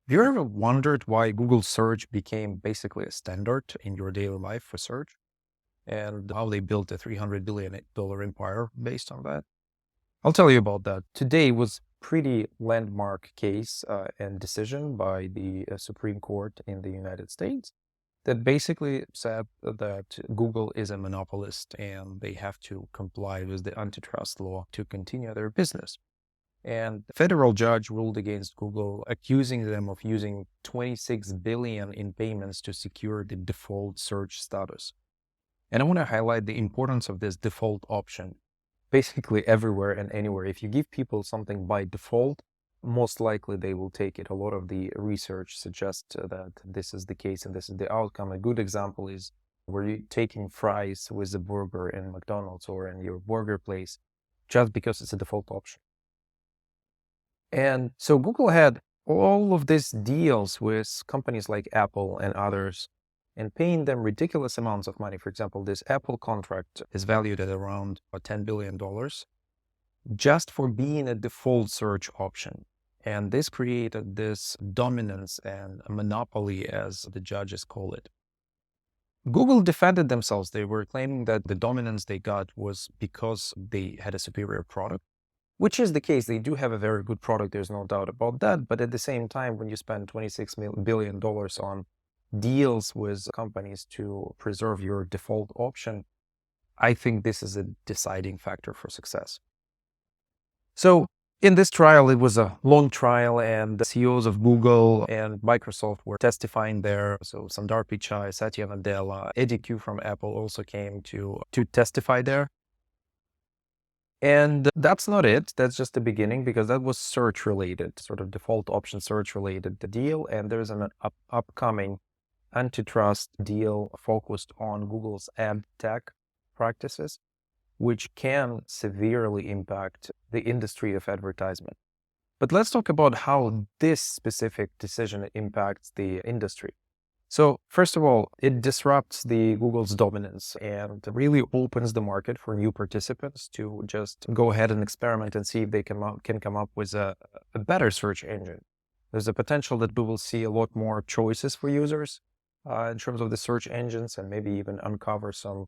Have you ever wondered why Google search became basically a standard in your daily life for search and how they built a $300 billion empire based on that? I'll tell you about that. Today was pretty landmark case and decision by the Supreme Court in the United States that basically said that Google is a monopolist and they have to comply with the antitrust law to continue their business. And the federal judge ruled against Google, accusing them of using 26 billion in payments to secure the default search status. And I want to highlight the importance of this default option. Basically everywhere and anywhere, if you give people something by default, most likely they will take it. A lot of the research suggests that this is the case and this is the outcome. A good example is where you're taking fries with a burger in McDonald's or in your burger place just because it's a default option. And so Google had all of these deals with companies like Apple and others and paying them ridiculous amounts of money. For example, this Apple contract is valued at around $10 billion just for being a default search option. And this created this dominance and a monopoly, as the judges call it. Google defended themselves. They were claiming that the dominance they got was because they had a superior product, which is the case. They do have a very good product. There's no doubt about that. But at the same time, when you spend $26 billion on deals with companies to preserve your default option, I think this is a deciding factor for success. So in this trial, it was a long trial, and the CEOs of Google and Microsoft were testifying there. So Sundar Pichai, Satya Nadella, Eddie Q from Apple also came to testify there. And that's not it. That's just the beginning, because that was search related, sort of default option search related deal. And there's an upcoming antitrust deal focused on Google's ad tech practices, which can severely impact the industry of advertisement. But let's talk about how this specific decision impacts the industry. So first of all, it disrupts the Google's dominance and really opens the market for new participants to just go ahead and experiment and see if they can come up with a better search engine. There's a potential that we will see a lot more choices for users in terms of the search engines, and maybe even uncover some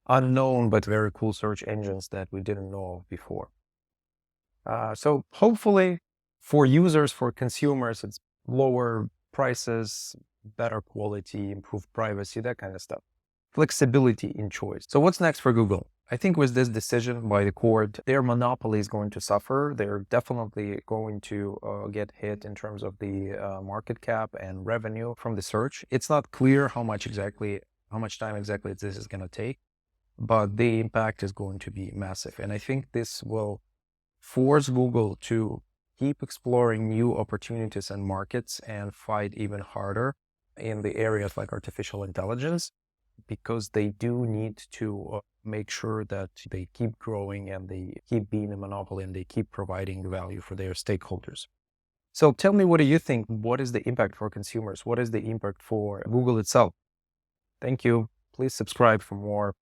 unknown but very cool search engines that we didn't know of before. So hopefully for users, for consumers, it's lower prices, better quality, improved privacy, that kind of stuff. Flexibility in choice. So what's next for Google? I think with this decision by the court, their monopoly is going to suffer. They're definitely going to get hit in terms of the market cap and revenue from the search. It's not clear how much time exactly this is going to take, but the impact is going to be massive. And I think this will force Google to keep exploring new opportunities and markets and fight even harder in the areas like artificial intelligence, because they do need to make sure that they keep growing and they keep being a monopoly and they keep providing value for their stakeholders. So tell me, what do you think? What is the impact for consumers? What is the impact for Google itself? Thank you. Please subscribe for more